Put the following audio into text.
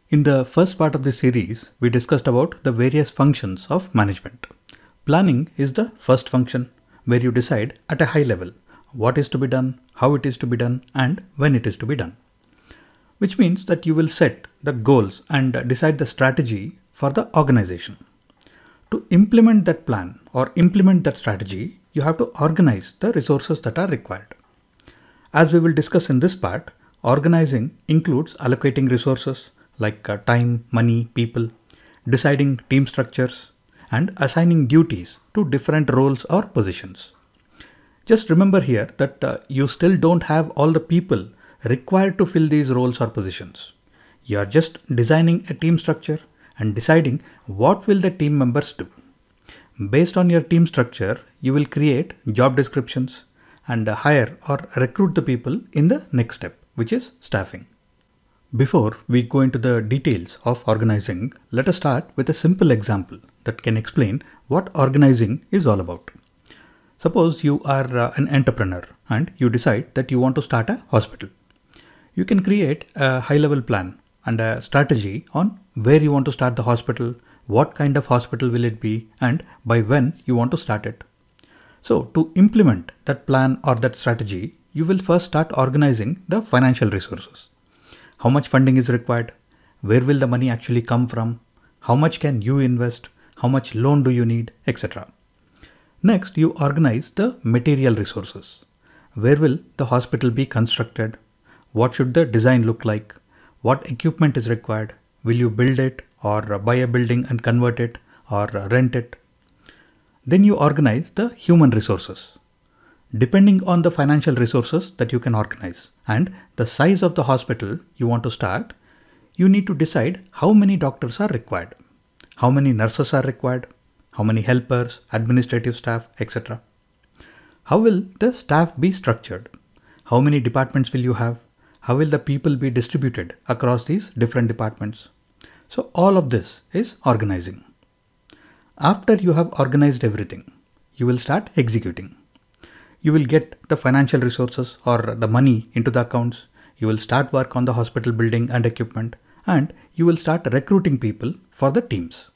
In the first part of this series, we discussed about the various functions of management. Planning is the first function where you decide at a high level what is to be done, how it is to be done, and when it is to be done. Which means that you will set the goals and decide the strategy for the organization. To implement that plan or implement that strategy, you have to organize the resources that are required. As we will discuss in this part, organizing includes allocating resources like time, money, people, deciding team structures, and assigning duties to different roles or positions. Just remember here that you still don't have all the people required to fill these roles or positions. You are just designing a team structure and deciding what will the team members do. Based on your team structure, you will create job descriptions and hire or recruit the people in the next step, which is staffing. Before we go into the details of organizing, let us start with a simple example that can explain what organizing is all about. Suppose you are an entrepreneur and you decide that you want to start a hospital. You can create a high-level plan and a strategy on where you want to start the hospital, what kind of hospital will it be, and by when you want to start it. So to implement that plan or that strategy, you will first start organizing the financial resources. How much funding is required? Where will the money actually come from? How much can you invest? How much loan do you need? Etc. Next, you organize the material resources. Where will the hospital be constructed? What should the design look like? What equipment is required? Will you build it or buy a building and convert it or rent it? Then you organize the human resources. Depending on the financial resources that you can organize and the size of the hospital you want to start, you need to decide how many doctors are required, how many nurses are required, how many helpers, administrative staff, etc. How will the staff be structured? How many departments will you have? How will the people be distributed across these different departments? So all of this is organizing. After you have organized everything, you will start executing. You will get the financial resources or the money into the accounts. You will start work on the hospital building and equipment, and you will start recruiting people for the teams.